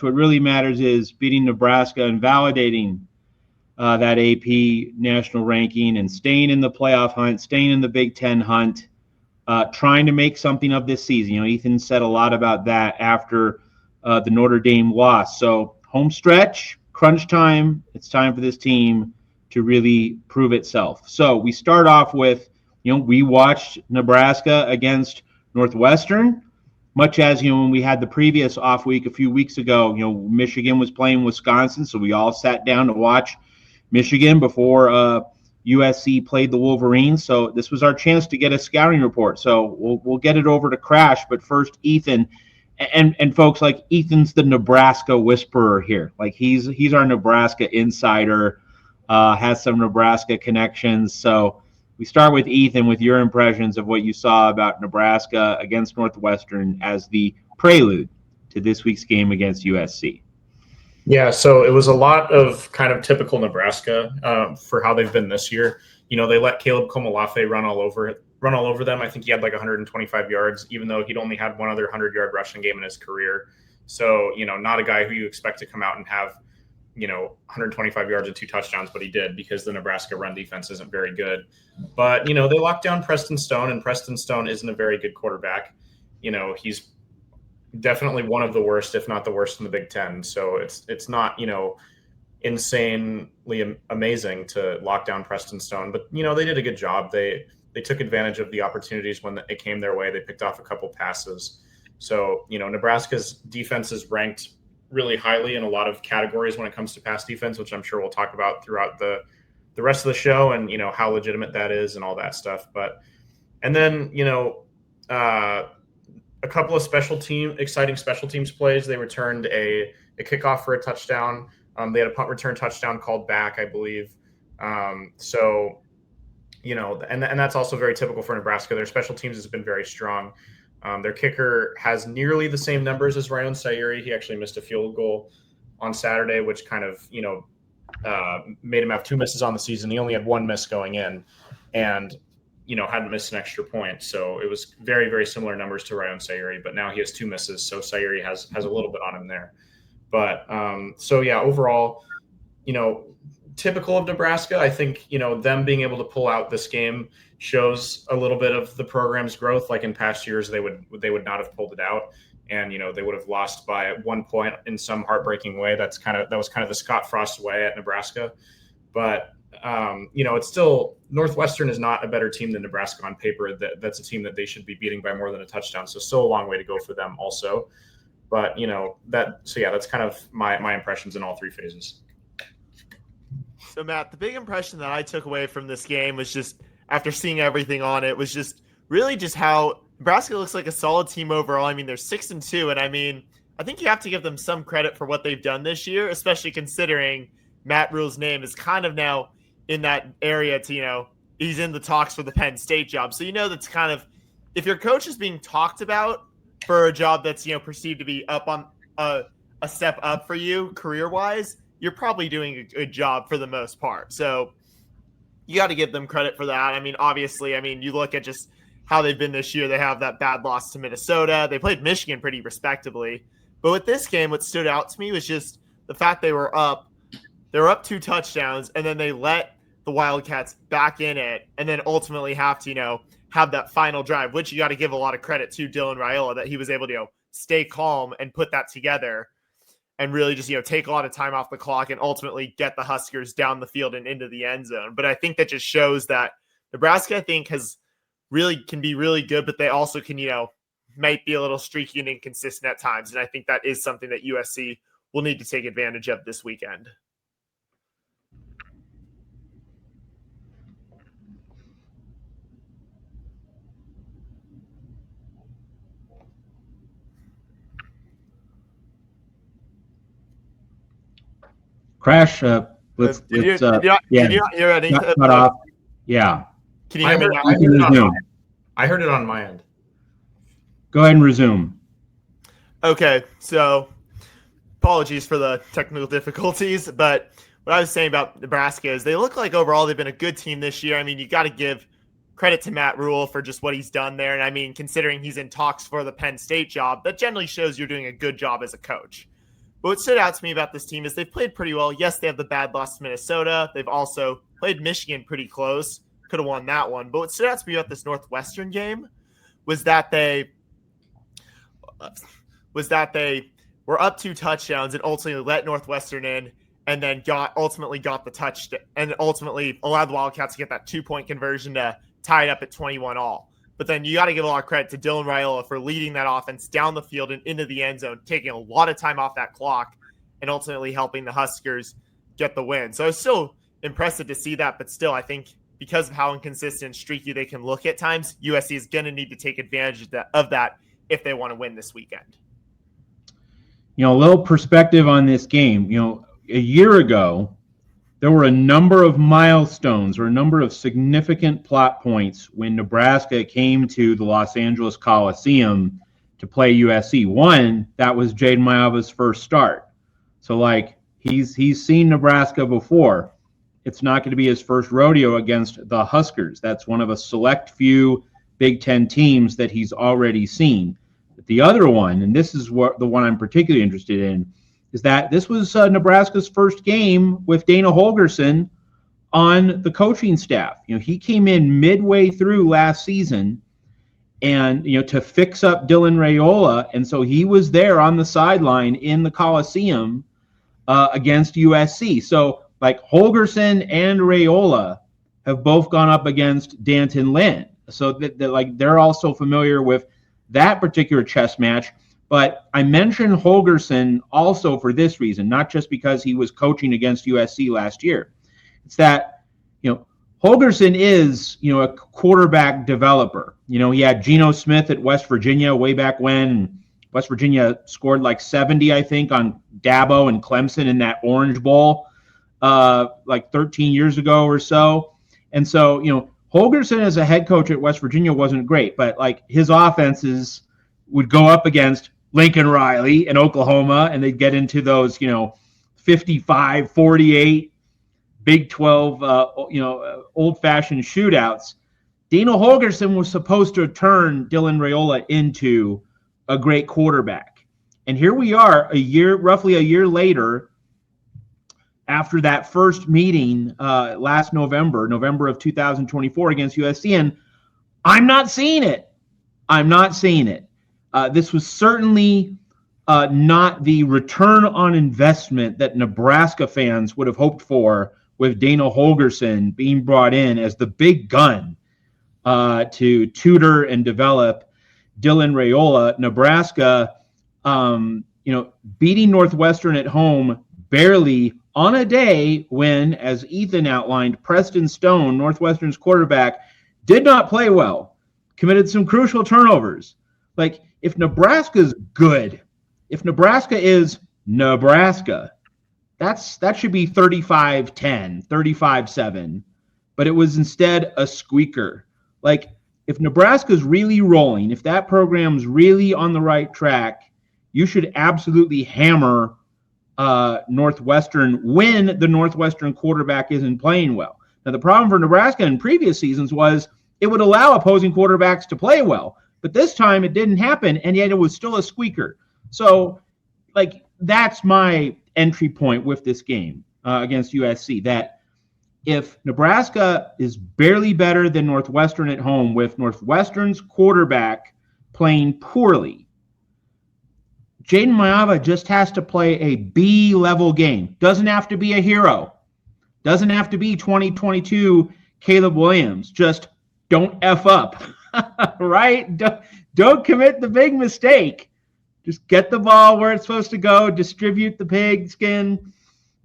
What really matters is beating Nebraska and validating that AP national ranking and staying in the playoff hunt, staying in the Big Ten hunt, trying to make something of this season. Ethan said a lot about that after the Notre Dame loss. So home stretch, crunch time. It's time for this team to really prove itself. So we start off with, we watched Nebraska against Northwestern, much as, when we had the previous off week a few weeks ago, Michigan was playing Wisconsin. So we all sat down to watch Michigan before USC played the Wolverines. So this was our chance to get a scouting report. So we'll get it over to Crash. But first, Ethan. And folks, like, Ethan's the Nebraska whisperer here. Like, he's our Nebraska insider, has some Nebraska connections. So we start with Ethan with your impressions of what you saw about Nebraska against Northwestern as the prelude to this week's game against USC. Yeah, so it was a lot of kind of typical Nebraska for how they've been this year. They let Caleb Komolafe run all over them. I think he had like 125 yards, even though he'd only had one other 100-yard rushing game in his career. So, not a guy who you expect to come out and have, 125 yards and 2 touchdowns, but he did because the Nebraska run defense isn't very good. But, they locked down Preston Stone, and Preston Stone isn't a very good quarterback. He's definitely one of the worst, if not the worst in the Big Ten. So it's not, insanely amazing to lock down Preston Stone, but they did a good job. They took advantage of the opportunities when it came their way. They picked off a couple passes. So, Nebraska's defense is ranked really highly in a lot of categories when it comes to pass defense, which I'm sure we'll talk about throughout the rest of the show and, how legitimate that is and all that stuff. And then, a couple of exciting special teams plays. They returned a kickoff for a touchdown. They had a punt return touchdown called back, I believe. And that's also very typical for Nebraska. Their special teams has been very strong. Their kicker has nearly the same numbers as Ryan Sayuri. He actually missed a field goal on Saturday, which kind of, made him have 2 misses on the season. He only had 1 miss going in and, hadn't missed an extra point. So it was very, very similar numbers to Ryan Sayuri, but now he has 2 misses. So Sayuri has a little bit on him there. But overall, typical of Nebraska. I think, them being able to pull out this game shows a little bit of the program's growth. Like in past years, they would not have pulled it out, and they would have lost by 1 point in some heartbreaking way. That was kind of the Scott Frost way at Nebraska. But it's still, Northwestern is not a better team than Nebraska on paper. That's a team that they should be beating by more than a touchdown. So still a long way to go for them also. But that's kind of my impressions in all 3 phases. So Matt, the big impression that I took away from this game was just, after seeing everything on it, was just really just how Nebraska looks like a solid team overall. I mean, they're 6-2, and I think you have to give them some credit for what they've done this year, especially considering Matt Rule's name is kind of now in that area to, he's in the talks for the Penn State job. So, that's kind of, if your coach is being talked about for a job that's, perceived to be up on a step up for you career-wise, you're probably doing a good job for the most part. So you got to give them credit for that. I mean, obviously, you look at just how they've been this year. They have that bad loss to Minnesota. They played Michigan pretty respectably. But with this game, what stood out to me was just the fact they were up 2 touchdowns, and then they let the Wildcats back in it, and then ultimately have to, have that final drive, which you got to give a lot of credit to Dylan Raiola, that he was able to, stay calm and put that together and really just, take a lot of time off the clock and ultimately get the Huskers down the field and into the end zone. But I think that just shows that Nebraska, I think, can be really good, but they also can, might be a little streaky and inconsistent at times. And I think that is something that USC will need to take advantage of this weekend. Crash, Did you not hear anything? Cut off. Yeah. Can you hear me now? I heard it on my end. Go ahead and resume. Okay, so apologies for the technical difficulties, but what I was saying about Nebraska is they look like overall they've been a good team this year. I mean, you got to give credit to Matt Rule for just what he's done there. And considering he's in talks for the Penn State job, that generally shows you're doing a good job as a coach. But what stood out to me about this team is they've played pretty well. Yes, they have the bad loss to Minnesota. They've also played Michigan pretty close. Could have won that one. But what stood out to me about this Northwestern game was that they were up 2 touchdowns and ultimately let Northwestern in, and then ultimately got the touchdown and ultimately allowed the Wildcats to get that 2-point conversion to tie it up at 21-all. But then you got to give a lot of credit to Dylan Raiola for leading that offense down the field and into the end zone, taking a lot of time off that clock and ultimately helping the Huskers get the win. So I was still impressive to see that, but still I think because of how inconsistent and streaky they can look at times, USC is going to need to take advantage of that if they want to win this weekend. A little perspective on this game. A year ago, there were a number of milestones or a number of significant plot points when Nebraska came to the Los Angeles Coliseum to play USC. One, that was Jaden Maiava's first start. So, he's seen Nebraska before. It's not going to be his first rodeo against the Huskers. That's one of a select few Big Ten teams that he's already seen. But the other one, and this is the one I'm particularly interested in, is that this was Nebraska's first game with Dana Holgorsen on the coaching staff. He came in midway through last season and, to fix up Dylan Raiola. And so he was there on the sideline in the Coliseum against USC. So, Holgorsen and Raiola have both gone up against Danton Lynn. So they're also familiar with that particular chess match. But I mentioned Holgorsen also for this reason, not just because he was coaching against USC last year. It's that, Holgorsen is, a quarterback developer. He had Geno Smith at West Virginia way back when. West Virginia scored 70, I think, on Dabo and Clemson in that Orange Bowl 13 years ago or so. And so, Holgorsen as a head coach at West Virginia wasn't great, but his offenses would go up against Lincoln Riley in Oklahoma, and they'd get into those, 55, 48, Big 12, old-fashioned shootouts. Dana Holgorsen was supposed to turn Dylan Raiola into a great quarterback. And here we are roughly a year later, after that first meeting last November of 2024 against USC, and I'm not seeing it. This was certainly not the return on investment that Nebraska fans would have hoped for with Dana Holgorsen being brought in as the big gun to tutor and develop Dylan Raiola. Nebraska, beating Northwestern at home barely on a day when, as Ethan outlined, Preston Stone, Northwestern's quarterback, did not play well, committed some crucial turnovers. If Nebraska's good, if Nebraska is Nebraska, that should be 35-10, 35-7. But it was instead a squeaker. If Nebraska's really rolling, if that program's really on the right track, you should absolutely hammer Northwestern when the Northwestern quarterback isn't playing well. Now, the problem for Nebraska in previous seasons was it would allow opposing quarterbacks to play well. But this time it didn't happen, and yet it was still a squeaker. So, that's my entry point with this game against USC, that if Nebraska is barely better than Northwestern at home with Northwestern's quarterback playing poorly, Jaden Maiava just has to play a B-level game. Doesn't have to be a hero. Doesn't have to be 2022 Caleb Williams. Just don't F up. Right? Don't commit the big mistake. Just get the ball where it's supposed to go, distribute the pigskin,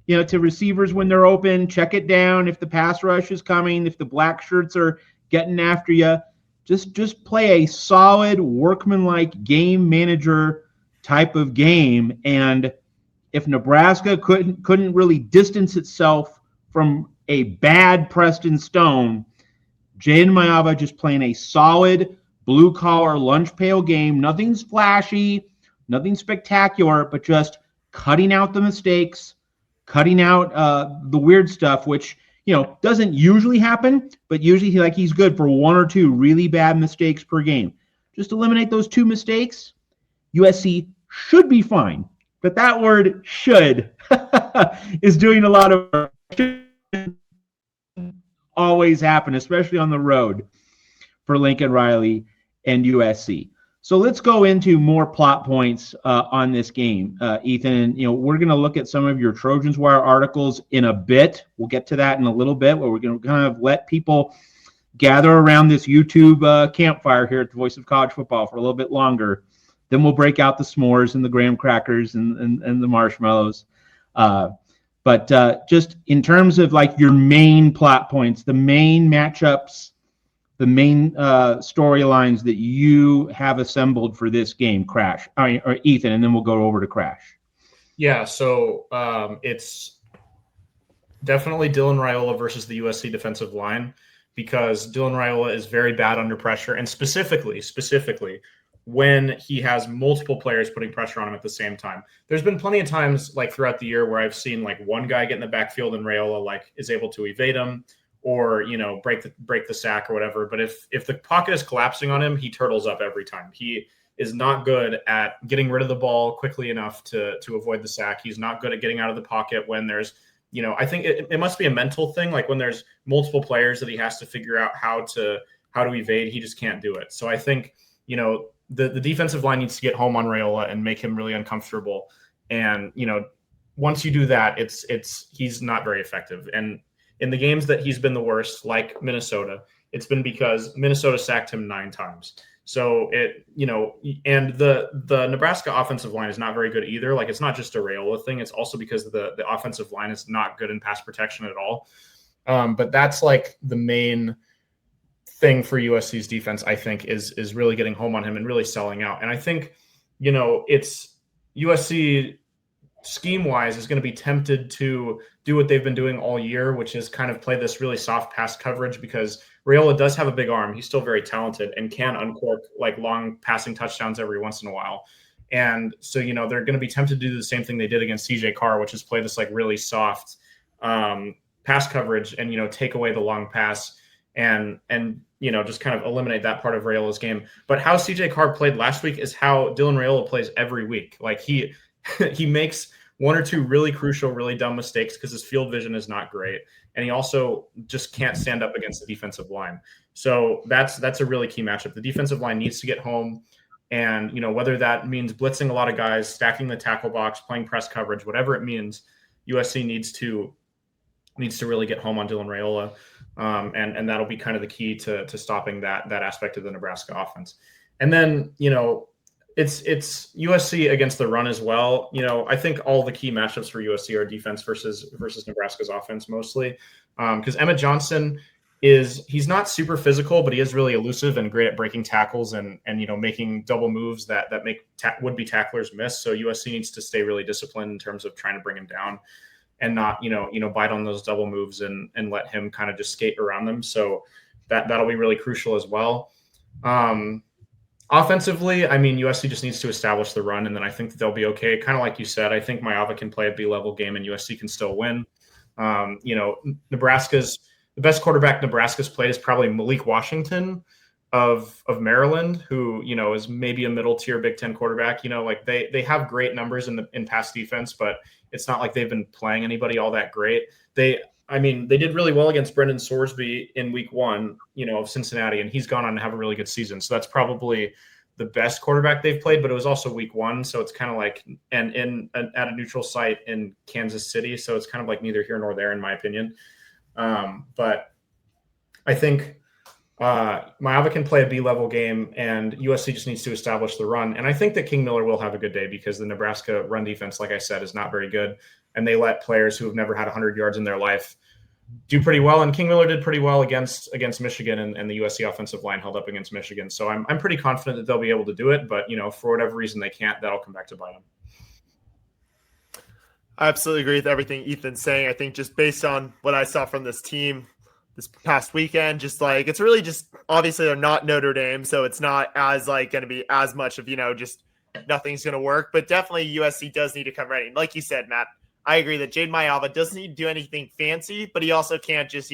to receivers when they're open, check it down if the pass rush is coming, if the black shirts are getting after you. Just play a solid, workmanlike game manager type of game. And if Nebraska couldn't really distance itself from a bad Preston Stone, Jaden Maiava just playing a solid blue-collar lunch pail game. Nothing's flashy, nothing spectacular, but just cutting out the mistakes, cutting out the weird stuff, which, doesn't usually happen, but usually he's good for 1 or 2 really bad mistakes per game. Just eliminate those 2 mistakes, USC should be fine. but that word should is doing a lot of work. Always happen, especially on the road for Lincoln Riley and USC. So let's go into more plot points on this game, Ethan. We're going to look at some of your Trojans Wire articles in a bit. We'll get to that in a little bit, where we're going to kind of let people gather around this YouTube campfire here at the Voice of College Football for a little bit longer. Then we'll break out the s'mores and the graham crackers and the marshmallows. But just in terms of like your main plot points, the main matchups, the main storylines that you have assembled for this game, or Ethan, and then we'll go over to Crash. Yeah, so it's definitely Dylan Raiola versus the USC defensive line, because Dylan Raiola is very bad under pressure, and specifically when he has multiple players putting pressure on him at the same time. There's been plenty of times like throughout the year where I've seen like one guy get in the backfield and Raiola like is able to evade him or, break the sack or whatever. But if the pocket is collapsing on him, he turtles up every time. He is not good at getting rid of the ball quickly enough to avoid the sack. He's not good at getting out of the pocket when there's, I think it must be a mental thing. Like when there's multiple players that he has to figure out how to evade, he just can't do it. So I think, the defensive line needs to get home on Raiola and make him really uncomfortable. And, once you do that, he's not very effective. And in the games that he's been the worst, like Minnesota, it's been because Minnesota sacked him 9 times. So and the Nebraska offensive line is not very good either. Like it's not just a Raiola thing. It's also because the offensive line is not good in pass protection at all. But that's like the main thing for USC's defense, I think, is really getting home on him and really selling out. And I think, it's USC scheme-wise is going to be tempted to do what they've been doing all year, which is kind of play this really soft pass coverage, because Raiola does have a big arm. He's still very talented and can uncork like long passing touchdowns every once in a while. And so, they're going to be tempted to do the same thing they did against CJ Carr, which is play this like really soft pass coverage and, take away the long pass and just kind of eliminate that part of Raiola's game. But how CJ Carr played last week is how Dylan Raiola plays every week. Like he makes one or two really crucial, really dumb mistakes because his field vision is not great. And he also just can't stand up against the defensive line. So that's a really key matchup. The defensive line needs to get home. And, whether that means blitzing a lot of guys, stacking the tackle box, playing press coverage, whatever it means, USC needs to really get home on Dylan Raiola. And that'll be kind of the key to stopping that aspect of the Nebraska offense. And then, it's USC against the run as well. I think all the key matchups for USC are defense versus Nebraska's offense mostly. Because Emmett Johnson he's not super physical, but he is really elusive and great at breaking tackles and making double moves that make would-be tacklers miss. So USC needs to stay really disciplined in terms of trying to bring him down and not, bite on those double moves and let him kind of just skate around them. So that'll be really crucial as well. Offensively, I mean, USC just needs to establish the run, and then I think that they'll be okay. Kind of like you said, I think Maiyava can play a B-level game and USC can still win. The best quarterback Nebraska's played is probably Malik Washington of Maryland, who, is maybe a middle-tier Big Ten quarterback. They have great numbers in pass defense, but it's not like they've been playing anybody all that great. They did really well against Brendan Sorsby in week 1, of Cincinnati, and he's gone on to have a really good season. So that's probably the best quarterback they've played, but it was also week 1. So it's kind of like, and at a neutral site in Kansas City. So it's kind of like neither here nor there, in my opinion. But I think Maiyava can play a B-level game, and USC just needs to establish the run. And I think that King Miller will have a good day because the Nebraska run defense, like I said, is not very good. And they let players who have never had 100 yards in their life do pretty well. And King Miller did pretty well against Michigan, and the USC offensive line held up against Michigan. So I'm pretty confident that they'll be able to do it. But, for whatever reason they can't, that'll come back to bite them. I absolutely agree with everything Ethan's saying. I think just based on what I saw from this team this past weekend, just like it's really just obviously they're not Notre Dame, so it's not as like going to be as much of just nothing's going to work. But definitely USC does need to come ready. Like you said, Matt, I agree that Jaden Maiyava doesn't need to do anything fancy, but he also can't just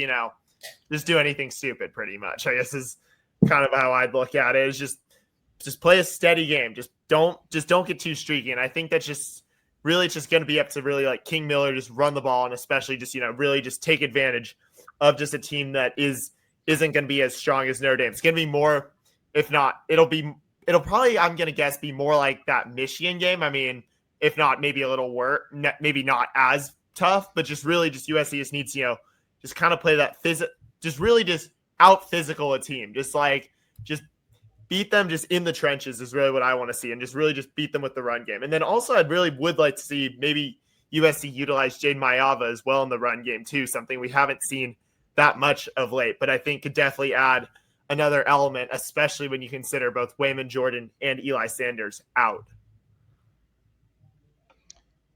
just do anything stupid. Pretty much, I guess is kind of how I'd look at it. Is just play a steady game. Just don't get too streaky. And I think that's just really it's just going to be up to really like King Miller, just run the ball and especially just, really just take advantage of just a team that isn't going to be as strong as Notre Dame. It's going to be more, if not, it'll probably, I'm going to guess, be more like that Michigan game. I mean, if not, maybe a little worse, maybe not as tough, but just really just USC just needs, just kind of play that just really just out physical a team. Just beat them just in the trenches is really what I want to see, and just really just beat them with the run game. And then also I really would like to see maybe USC utilize Jade Mayava as well in the run game too, something we haven't seen that much of late, but I think could definitely add another element, especially when you consider both Wayman Jordan and Eli Sanders out.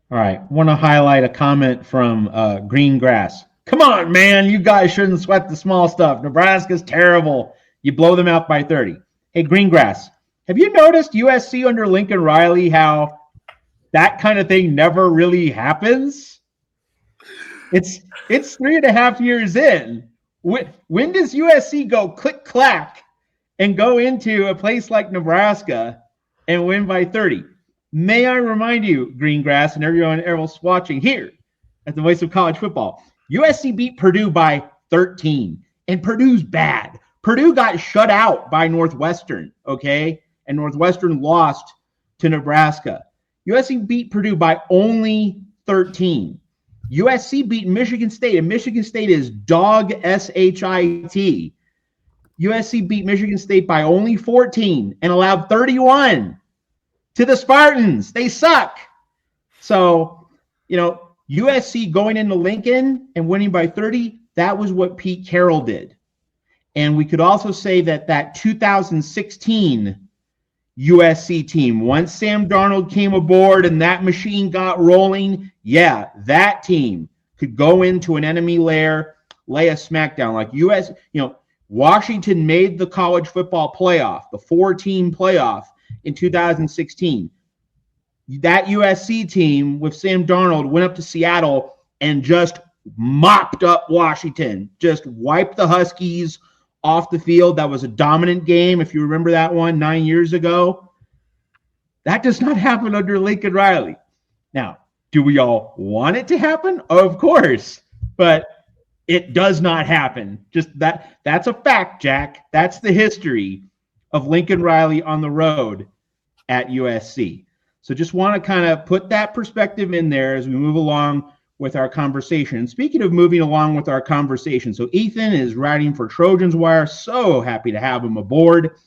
All right. Want to highlight a comment from Green Grass. Come on, man. You guys shouldn't sweat the small stuff. Nebraska's terrible. You blow them out by 30. Hey, Green Grass, have you noticed USC under Lincoln Riley, how that kind of thing never really happens? It's 3.5 years in. When does USC go click-clack and go into a place like Nebraska and win by 30? May I remind you, Greengrass, and everyone else watching here at the Voice of College Football, USC beat Purdue by 13, and Purdue's bad. Purdue got shut out by Northwestern, okay? And Northwestern lost to Nebraska. USC beat Purdue by only 13. USC beat Michigan State, and Michigan State is dog S-H-I-T. USC beat Michigan State by only 14 and allowed 31 to the Spartans. They suck. So, USC going into Lincoln and winning by 30, that was what Pete Carroll did. And we could also say that 2016 USC team, once Sam Darnold came aboard and that machine got rolling, yeah, that team could go into an enemy lair, lay a smackdown. Like Washington made the college football playoff, the 4-team playoff in 2016. That USC team with Sam Darnold went up to Seattle and just mopped up Washington, just wiped the Huskies off the field. That was a dominant game, if you remember that one 9 years ago. That does not happen under Lincoln Riley. Now, do we all want it to happen? Of course, but it does not happen. Just that's a fact, Jack. That's the history of Lincoln Riley on the road at USC. So just want to kind of put that perspective in there as we move along with our conversation. And speaking of moving along with our conversation, so Ethan is writing for Trojans Wire. So happy to have him aboard.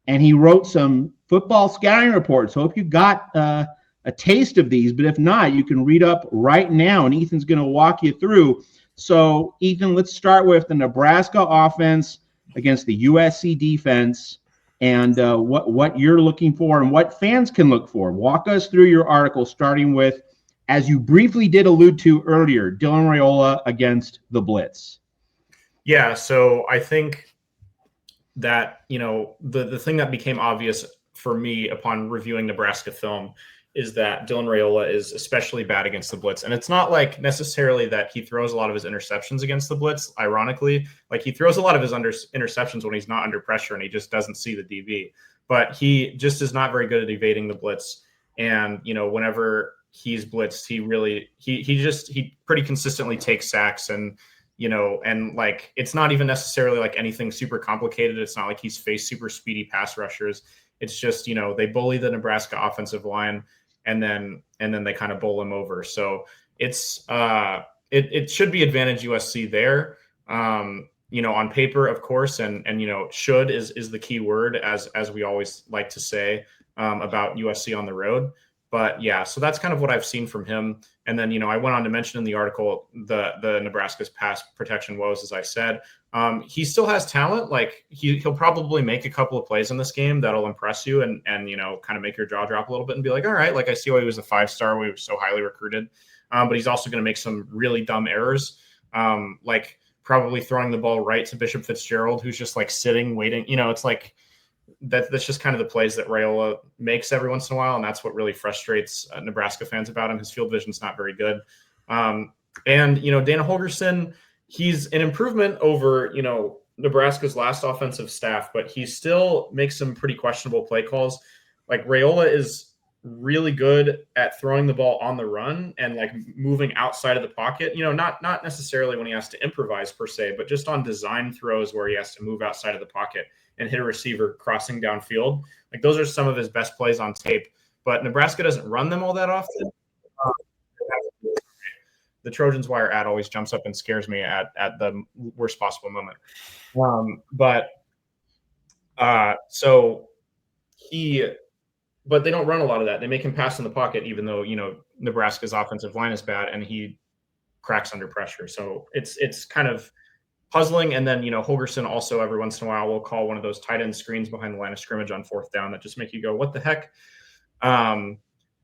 And he wrote some football scouting reports. Hope you got a taste of these, but if not, you can read up right now, and Ethan's going to walk you through. So, Ethan, let's start with the Nebraska offense against the USC defense, and what you're looking for and what fans can look for. Walk us through your article, starting with, as you briefly did allude to earlier, Dylan Raiola against the blitz. Yeah, so I think that, the thing that became obvious for me upon reviewing Nebraska film is that Dylan Raiola is especially bad against the blitz. And it's not like necessarily that he throws a lot of his interceptions against the blitz. Ironically, like he throws a lot of his interceptions when he's not under pressure and he just doesn't see the DB. But he just is not very good at evading the blitz. And, whenever he's blitzed, he pretty consistently takes sacks, and like it's not even necessarily like anything super complicated. It's not like he's faced super speedy pass rushers. It's just, they bully the Nebraska offensive line, and then they kind of bowl him over. So it's it should be advantage USC there. On paper, of course, and should is the key word, as we always like to say about USC on the road. But yeah, so that's kind of what I've seen from him. And then, I went on to mention in the article the Nebraska's pass protection woes, as I said. He still has talent. Like he'll probably make a couple of plays in this game that'll impress you and kind of make your jaw drop a little bit and be like, all right, like I see why he was a 5-star, why he was so highly recruited. But he's also going to make some really dumb errors, like probably throwing the ball right to Bishop Fitzgerald, who's just like sitting, waiting. It's like that's just kind of the plays that Raiola makes every once in a while, and that's what really frustrates Nebraska fans about him. His field vision's not very good. And Dana Holgorsen, he's an improvement over, Nebraska's last offensive staff, but he still makes some pretty questionable play calls. Like Raiola is really good at throwing the ball on the run and like moving outside of the pocket. Not necessarily when he has to improvise per se, but just on design throws where he has to move outside of the pocket and hit a receiver crossing downfield. Like those are some of his best plays on tape. But Nebraska doesn't run them all that often. The Trojans Wire ad always jumps up and scares me at the worst possible moment. But they don't run a lot of that. They make him pass in the pocket, even though, Nebraska's offensive line is bad and he cracks under pressure. So it's kind of puzzling. And then, Holgerson also every once in a while will call one of those tight end screens behind the line of scrimmage on 4th down that just make you go, what the heck?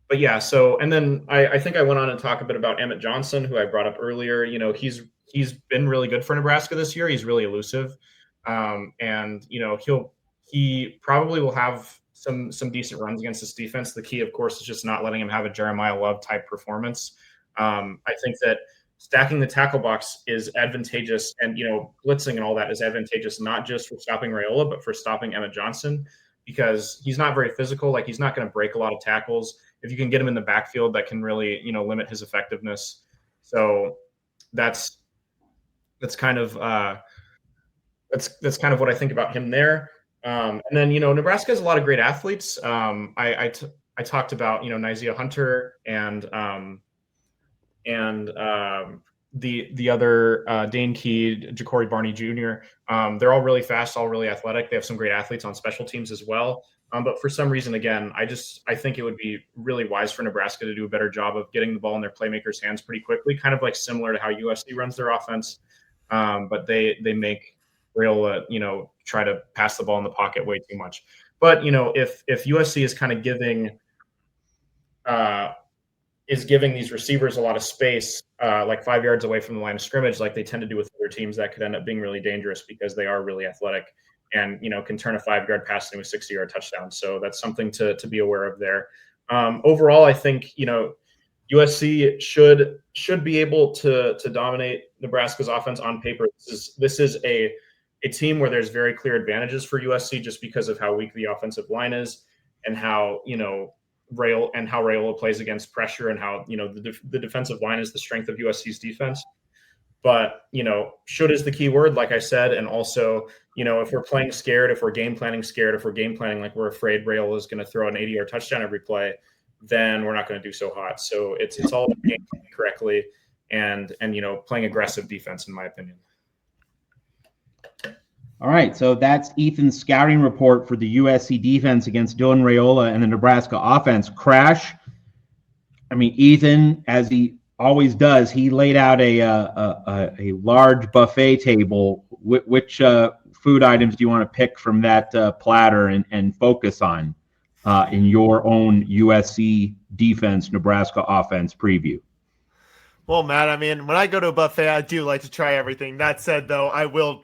But yeah, so, and then I think I went on and talk a bit about Emmett Johnson, who I brought up earlier. He's been really good for Nebraska this year. He's really elusive. And, he probably will have some decent runs against this defense. The key, of course, is just not letting him have a Jeremiah Love type performance. I think that stacking the tackle box is advantageous, and blitzing and all that is advantageous not just for stopping Raiola, but for stopping Emmett Johnson, because he's not very physical. Like, he's not going to break a lot of tackles. If you can get him in the backfield, that can really limit his effectiveness. So that's kind of that's kind of what I think about him there. And then, Nebraska has a lot of great athletes. I talked about, Nyzia Hunter and the other Dane Key, Ja'Cory Barney Jr. They're all really fast, all really athletic. They have some great athletes on special teams as well. But for some reason, again, I think it would be really wise for Nebraska to do a better job of getting the ball in their playmakers' hands pretty quickly, kind of like similar to how USC runs their offense. But they make Raiola, try to pass the ball in the pocket way too much. But, if USC is kind of giving these receivers a lot of space, like 5 yards away from the line of scrimmage, like they tend to do with other teams, that could end up being really dangerous because they are really athletic and, can turn a 5-yard pass into a 60-yard touchdown. So that's something to be aware of there. Overall, I think, USC should be able to dominate Nebraska's offense on paper. This is a team where there's very clear advantages for USC just because of how weak the offensive line is and how, Raiola plays against pressure and how, the defensive line is the strength of USC's defense. But, should is the key word, like I said. And also, if we're playing scared, if we're game planning scared, if we're game planning like we're afraid Raiola is going to throw an 80-yard touchdown every play, then we're not going to do so hot. So it's all about game planning correctly and playing aggressive defense, in my opinion. All right, so that's Ethan's scouting report for the USC defense against Dylan Raiola and the Nebraska offense. Crash, I mean, Ethan, as he always does, he laid out a large buffet table. Which food items do you want to pick from that platter and focus on in your own USC defense, Nebraska offense preview? Well, Matt, I mean, when I go to a buffet, I do like to try everything. That said, though, I will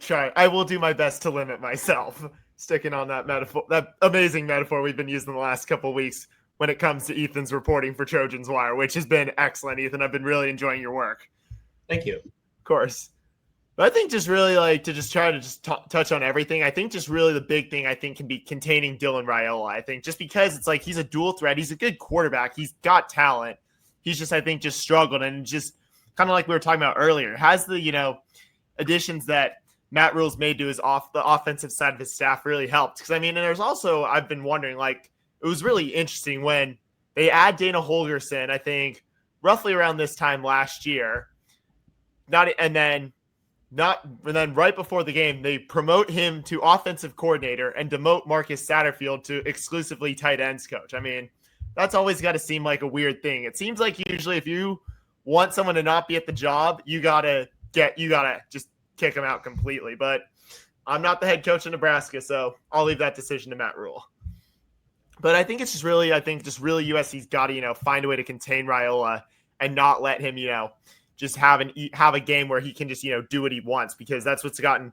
do my best to limit myself. Sticking on that metaphor, that amazing metaphor we've been using the last couple of weeks when it comes to Ethan's reporting for Trojans Wire, which has been excellent, Ethan. I've been really enjoying your work. Thank you. Of course. But I think just really like to just try to just touch on everything. I think just really the big thing I think can be containing Dylan Raiola. I think just because it's like he's a dual threat. He's a good quarterback. He's got talent. He's just, I think, just struggled and just kind of like we were talking about earlier, has the, additions that Matt Rule's made to the offensive side of his staff really helped. Because, I mean, and there's also, I've been wondering, like, it was really interesting when they add Dana Holgerson, I think, roughly around this time last year. And then right before the game, they promote him to offensive coordinator and demote Marcus Satterfield to exclusively tight ends coach. I mean, that's always got to seem like a weird thing. It seems like usually if you want someone to not be at the job, you gotta just kick them out completely. But I'm not the head coach of Nebraska, so I'll leave that decision to Matt Rule. But I think it's just really, USC's got to, find a way to contain Raiola and not let him, just have a game where he can just, do what he wants, because that's what's gotten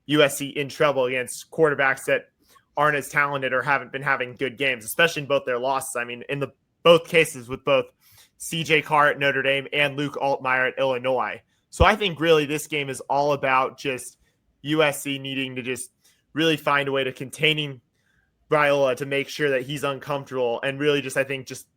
USC in trouble against quarterbacks that aren't as talented or haven't been having good games, especially in both their losses. I mean, in both cases with both CJ Carr at Notre Dame and Luke Altmaier at Illinois. So I think really this game is all about just USC needing to just really find a way to containing Raiola to make sure that he's uncomfortable and really just, I think, just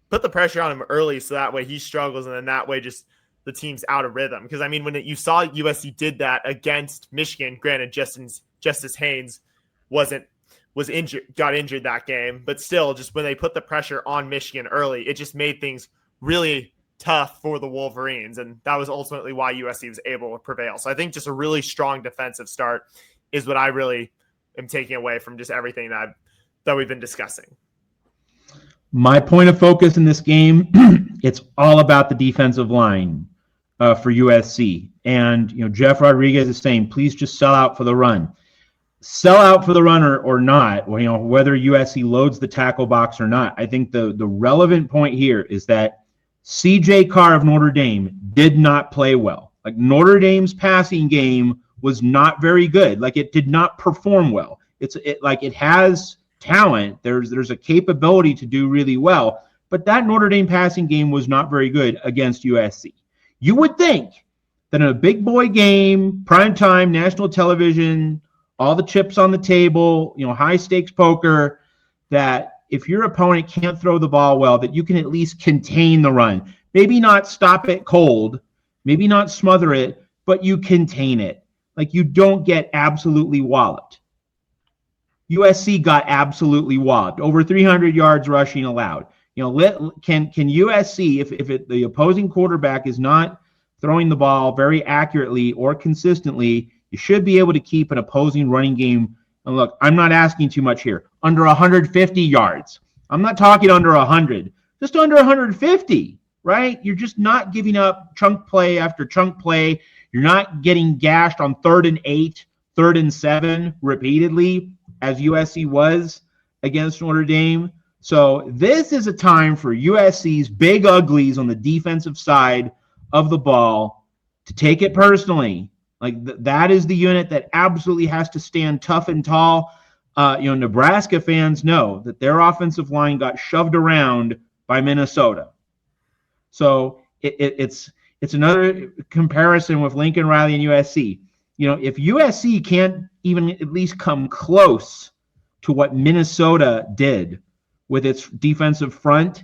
put the pressure on him early so that way he struggles, and then that way just the team's out of rhythm. Because, I mean, when you saw USC did that against Michigan, granted, Justice Haynes got injured that game, but still, just when they put the pressure on Michigan early, it just made things really tough for the Wolverines, and that was ultimately why USC was able to prevail. So I think just a really strong defensive start is what I really am taking away from just everything that we've been discussing. My point of focus in this game, it's all about the defensive line for USC. And Jeff Rodriguez is saying, please just sell out for the run. Sell out for the run or not, whether USC loads the tackle box or not. I think the relevant point here is that C.J. Carr of Notre Dame did not play well. Like, Notre Dame's passing game was not very good. Like, it did not perform well. It has talent. There's a capability to do really well, but that Notre Dame passing game was not very good against USC. You would think that in a big boy game, primetime, national television, all the chips on the table, high stakes poker, that if your opponent can't throw the ball well, that you can at least contain the run. Maybe not stop it cold, maybe not smother it, but you contain it. Like, you don't get absolutely walloped. USC got absolutely walloped. Over 300 yards rushing allowed. Can USC, if the opposing quarterback is not throwing the ball very accurately or consistently, you should be able to keep an opposing running game. And look, I'm not asking too much here. Under 150 yards. I'm not talking under 100. Just under 150, right? You're just not giving up chunk play after chunk play. You're not getting gashed on 3rd and 8, 3rd and 7 repeatedly, as USC was against Notre Dame. So this is a time for USC's big uglies on the defensive side of the ball to take it personally. Like, that is the unit that absolutely has to stand tough and tall. Nebraska fans know that their offensive line got shoved around by Minnesota. So it's another comparison with Lincoln Riley and USC. If USC can't even at least come close to what Minnesota did with its defensive front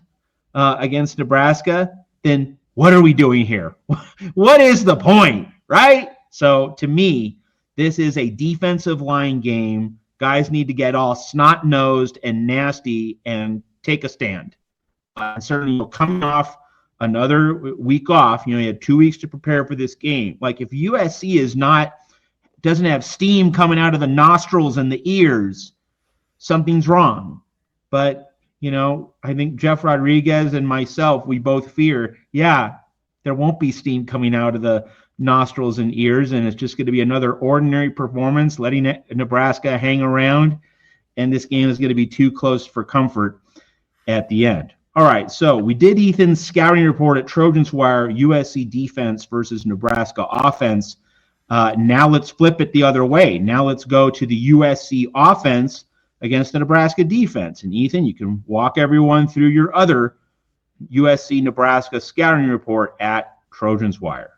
against Nebraska, then what are we doing here? What is the point, right? So to me, this is a defensive line game. Guys need to get all snot-nosed and nasty and take a stand. Certainly, coming off another week off, you had 2 weeks to prepare for this game. Like, if USC doesn't have steam coming out of the nostrils and the ears, something's wrong. But, I think Jeff Rodriguez and myself, we both fear, there won't be steam coming out of the nostrils and ears, and it's just going to be another ordinary performance, letting Nebraska hang around, and this game is going to be too close for comfort at the end. All right, so we did Ethan's scouting report at Trojans Wire, USC defense versus Nebraska offense. Now let's flip it the other way. Now let's go to the USC offense against the Nebraska defense. And Ethan, you can walk everyone through your other USC-Nebraska scouting report at Trojans Wire.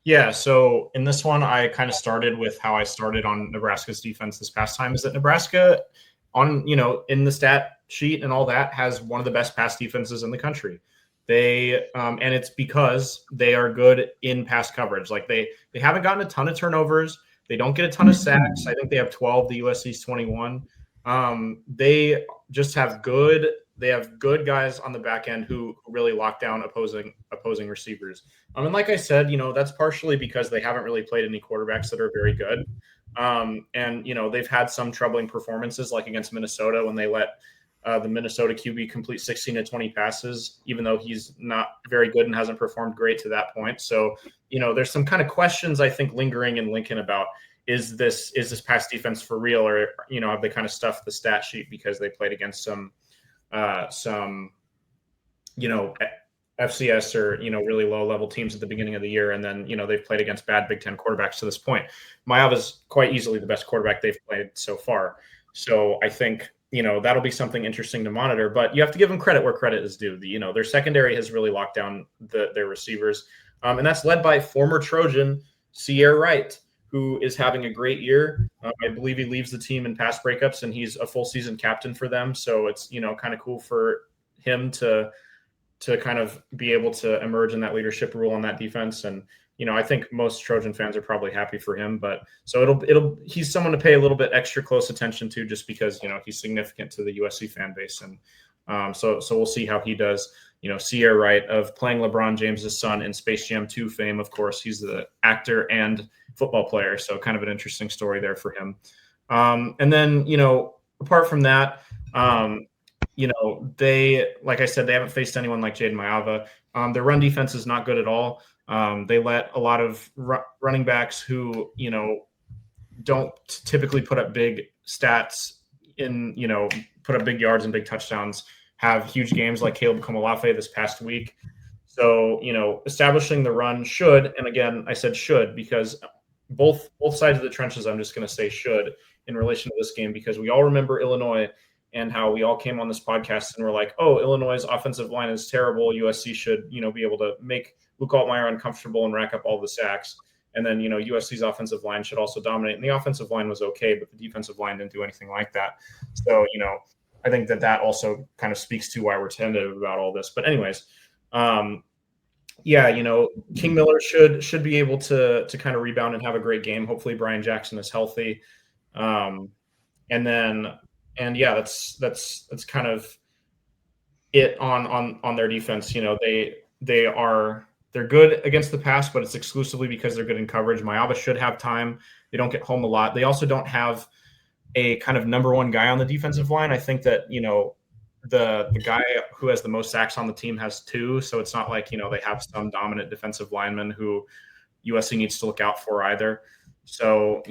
Yeah, so in this one, I kind of started with how I started on Nebraska's defense this past time, is that Nebraska, in the stat sheet and all that, has one of the best pass defenses in the country. They and it's because they are good in pass coverage. Like, they haven't gotten a ton of turnovers. They don't get a ton of sacks. I think they have 12. The USC's 21. They just have good guys on the back end who really lock down opposing receivers. And like I said, that's partially because they haven't really played any quarterbacks that are very good. And they've had some troubling performances, like against Minnesota when they let the Minnesota QB complete 16 to 20 passes, even though he's not very good and hasn't performed great to that point. So, there's some kind of questions, I think, lingering in Lincoln about, is this pass defense for real, or, have they kind of stuffed the stat sheet because they played against some FCS or, really low level teams at the beginning of the year. And then, they've played against bad Big Ten quarterbacks to this point. Mayaba's quite easily the best quarterback they've played so far. So I think, that'll be something interesting to monitor, but you have to give them credit where credit is due. Their secondary has really locked down their receivers. And that's led by former Trojan Sierra Wright. who is having a great year. I believe he leads the team in pass breakups, and he's a full season captain for them. So it's, kind of cool for him to kind of be able to emerge in that leadership role on that defense. And, I think most Trojan fans are probably happy for him, but so he's someone to pay a little bit extra close attention to, just because, he's significant to the USC fan base. And so we'll see how he does. Sierra Wright, of playing LeBron James's son in Space Jam 2 fame. Of course, he's the actor and football player. So kind of an interesting story there for him. And then, apart from that, they, like I said, they haven't faced anyone like Jaden Maiava. Their run defense is not good at all. They let a lot of running backs who, don't typically put up big stats put up big yards and big touchdowns, have huge games like Caleb Komolafe this past week. So, establishing the run should, and again, I said should because both sides of the trenches, I'm just going to say should in relation to this game, because we all remember Illinois and how we all came on this podcast and were like, oh, Illinois' offensive line is terrible. USC should, be able to make Luke Altmaier uncomfortable and rack up all the sacks. And then, USC's offensive line should also dominate. And the offensive line was okay, but the defensive line didn't do anything like that. So, I think that also kind of speaks to why we're tentative about all this. But anyways, King Miller should be able to kind of rebound and have a great game. Hopefully Brian Jackson is healthy. That's kind of it on their defense. They're good against the pass, but it's exclusively because they're good in coverage. Maiava should have time. They don't get home a lot. They also don't have a kind of number one guy on the defensive line. I think that, the guy who has the most sacks on the team has 2. So it's not like, they have some dominant defensive lineman who USC needs to look out for either. So,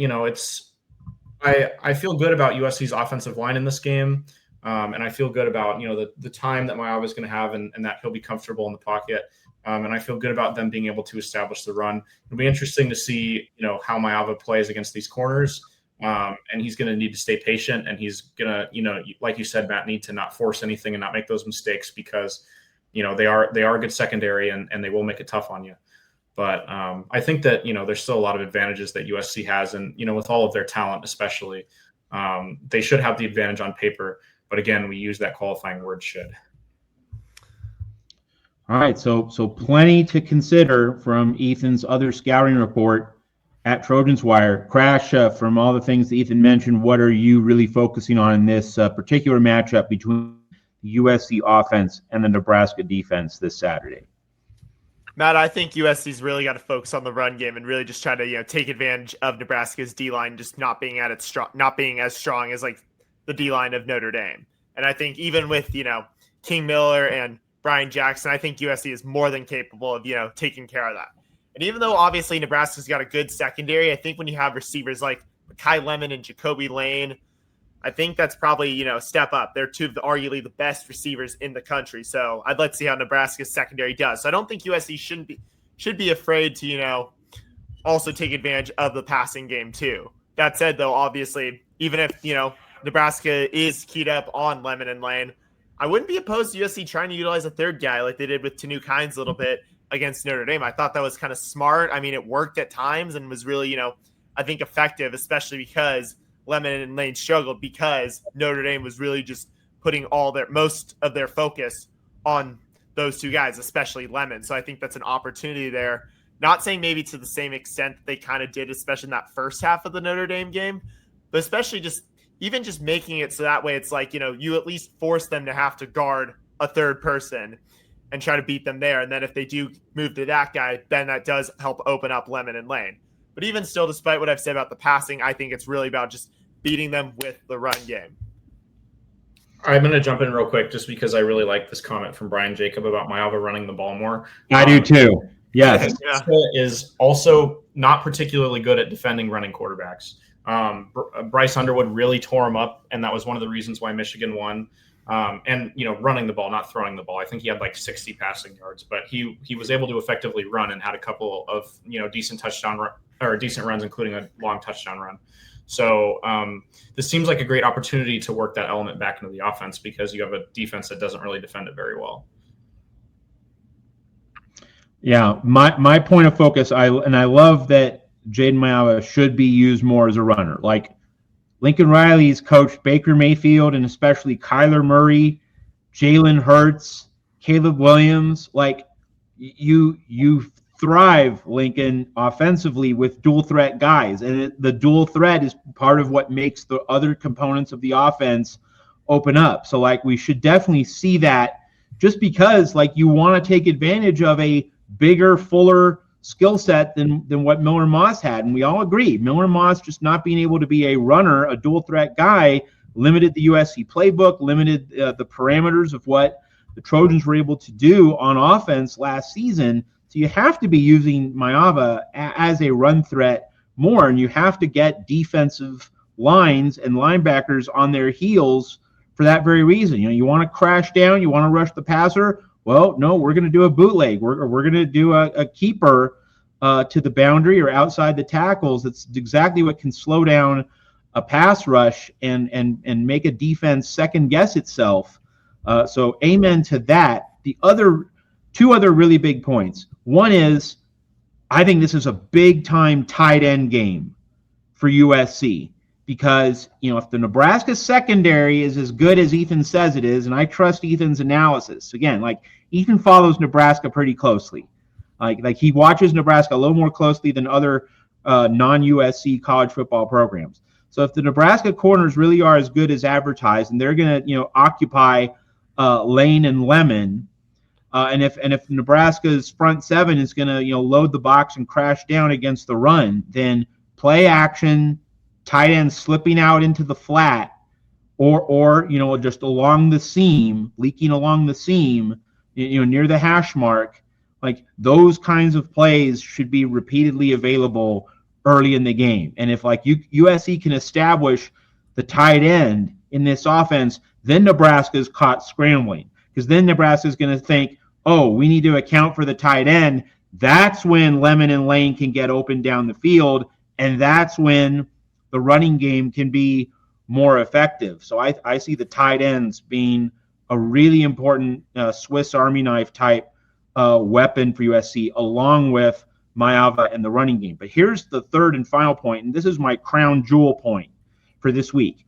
I feel good about USC's offensive line in this game. And I feel good about, the time that Maiava is going to have and that he'll be comfortable in the pocket. And I feel good about them being able to establish the run. It'll be interesting to see, how Maiava plays against these corners. And he's going to need to stay patient, and he's going to, like you said, Matt, need to not force anything and not make those mistakes because, they are a good secondary and they will make it tough on you. But I think that, there's still a lot of advantages that USC has. And, with all of their talent, especially, they should have the advantage on paper. But again, we use that qualifying word should. All right. So plenty to consider from Ethan's other scouting report at Trojans Wire. Crash, from all the things that Ethan mentioned, what are you really focusing on in this particular matchup between the USC offense and the Nebraska defense this Saturday? Matt, I think USC's really got to focus on the run game and really just try to, take advantage of Nebraska's D-line just not being as strong as like the D-line of Notre Dame. And I think even with, King Miller and Brian Jackson, I think USC is more than capable of, taking care of that. And even though obviously Nebraska's got a good secondary, I think when you have receivers like Kai Lemon and Jacoby Lane, I think that's probably, a step up. They're two of arguably the best receivers in the country. So I'd like to see how Nebraska's secondary does. So I don't think USC should be afraid to, also take advantage of the passing game too. That said, though, obviously, even if, Nebraska is keyed up on Lemon and Lane, I wouldn't be opposed to USC trying to utilize a third guy like they did with Tanu Kynes a little bit against Notre Dame. I thought that was kind of smart. I mean, it worked at times and was really, I think effective, especially because Lemon and Lane struggled because Notre Dame was really just putting most of their focus on those two guys, especially Lemon. So I think that's an opportunity there. Not saying maybe to the same extent that they kind of did, especially in that first half of the Notre Dame game, but especially just making it so that way it's like, you at least force them to have to guard a third person and try to beat them there. And then if they do move to that guy, then that does help open up Lemon and Lane. But even still, despite what I've said about the passing, I think it's really about just beating them with the run game. I'm going to jump in real quick just because I really like this comment from Brian Jacob about Maiava running the ball more. I do too. Yes. Is also not particularly good at defending running quarterbacks. Bryce Underwood really tore him up, and that was one of the reasons why Michigan won. And running the ball, not throwing the ball. I think he had like 60 passing yards, but he was able to effectively run and had a couple of decent runs, including a long touchdown run. So this seems like a great opportunity to work that element back into the offense because you have a defense that doesn't really defend it very well. Yeah, my point of focus, I love that Jaden Mayava should be used more as a runner. Like Lincoln Riley's coached Baker Mayfield and especially Kyler Murray, Jalen Hurts, Caleb Williams. Like you thrive, Lincoln, offensively with dual threat guys. And the dual threat is part of what makes the other components of the offense open up. So like we should definitely see that, just because like you want to take advantage of a bigger, fuller skill set than what Miller Moss had. And we all agree, Miller Moss just not being able to be a runner, a dual threat guy, limited the USC playbook, limited the parameters of what the Trojans were able to do on offense last season. So you have to be using Mayava as a run threat more, and you have to get defensive lines and linebackers on their heels for that very reason. You want to crash down, you want to rush the passer. Well, no, we're going to do a bootleg. We're going to do a keeper to the boundary or outside the tackles. That's exactly what can slow down a pass rush and make a defense second guess itself. So amen to that. The two other really big points. One is, I think this is a big time tight end game for USC, because if the Nebraska secondary is as good as Ethan says it is, and I trust Ethan's analysis. Again, like Ethan follows Nebraska pretty closely. Like he watches Nebraska a little more closely than other non-USC college football programs. So if the Nebraska corners really are as good as advertised, and they're going to occupy Lane and Lemon, and if Nebraska's front seven is going to load the box and crash down against the run, then play action, tight end slipping out into the flat, or just along the seam, leaking along the seam, near the hash mark. Like those kinds of plays should be repeatedly available early in the game. And if like USC can establish the tight end in this offense, then Nebraska is caught scrambling, because then Nebraska is going to think, oh, we need to account for the tight end. That's when Lemon and Lane can get open down the field, and that's when the running game can be more effective. So I see the tight ends being a really important Swiss Army knife type weapon for USC, along with Mayava and the running game. But here's the third and final point, and this is my crown jewel point for this week.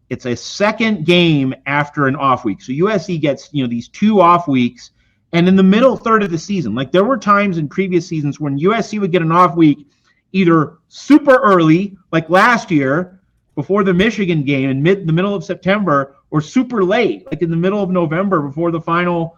It's a second game after an off week. So USC gets these 2 off weeks, and in the middle third of the season, like there were times in previous seasons when USC would get an off week either super early, like last year before the Michigan game in the middle of September, or super late, like in the middle of November before the final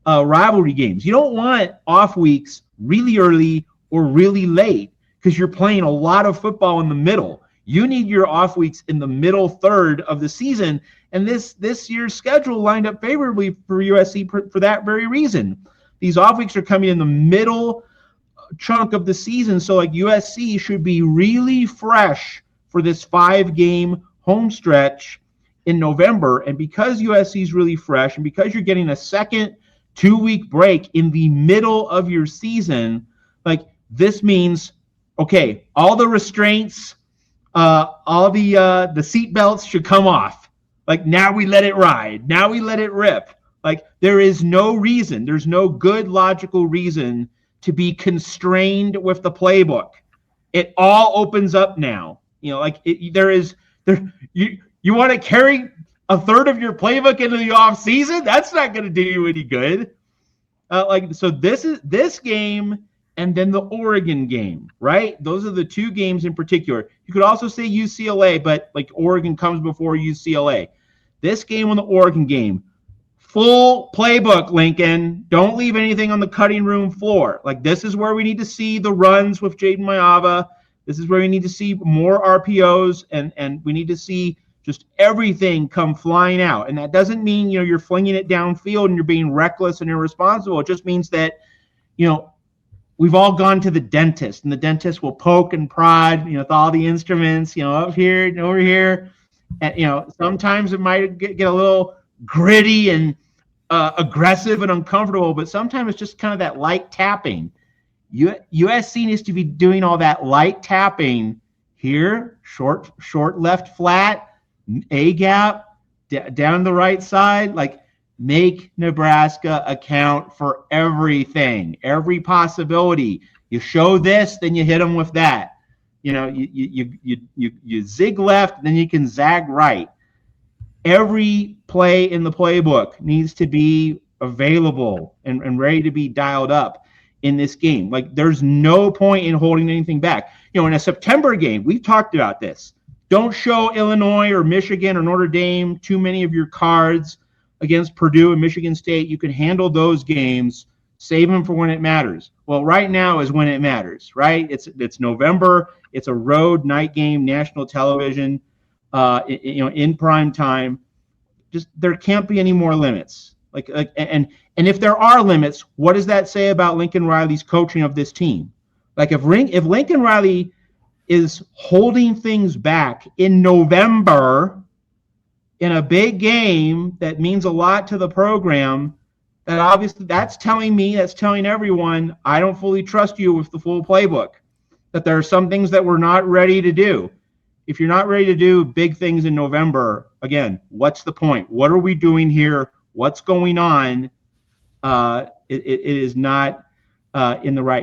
rivalry games. You don't want off weeks really early or really late, because you're playing a lot of football in the middle. You need your off weeks in the middle third of the season, and this year's schedule lined up favorably for USC for that very reason. These off weeks are coming in the middle chunk of the season, so like USC should be really fresh for this 5-game home stretch in November. And because USC is really fresh, and because you're getting a second 2-week break in the middle of your season, like this means, okay, all the restraints, all the seat belts should come off. Like now we let it ride. Now we let it rip. Like there is no reason, there's no good logical reason to be constrained with the playbook. It all opens up now. You want to carry a third of your playbook into the off season? That's not going to do you any good. So this game and then the Oregon game, right? Those are the 2 games in particular. You could also say UCLA, but like Oregon comes before UCLA. This game and the Oregon game, full playbook, Lincoln. Don't leave anything on the cutting room floor. Like this is where we need to see the runs with Jaden Mayava. This is where we need to see more RPOs, and we need to see just everything come flying out. And that doesn't mean you're flinging it downfield and you're being reckless and irresponsible. It just means that we've all gone to the dentist, and the dentist will poke and prod with all the instruments up here and over here, and sometimes it might get a little gritty and aggressive and uncomfortable, but sometimes it's just kind of that light tapping. USC needs to be doing all that light tapping here, short left flat, A gap, down the right side. Like make Nebraska account for everything, every possibility. You show this, then you hit them with that. You zig left, then you can zag right. Every play in the playbook needs to be available and ready to be dialed up in this game. Like, there's no point in holding anything back. In a September game, we've talked about this. Don't show Illinois or Michigan or Notre Dame too many of your cards against Purdue and Michigan State. You can handle those games. Save them for when it matters. Well, right now is when it matters, right? It's November. It's a road night game, national television, in prime time. Just there can't be any more limits. And if there are limits, what does that say about Lincoln Riley's coaching of this team? Like, if Lincoln Riley is holding things back in November in a big game that means a lot to the program, that obviously that's telling everyone, I don't fully trust you with the full playbook, that there are some things that we're not ready to do. If you're not ready to do big things in November, again, what's the point? What are we doing here? What's going on? It is not in the right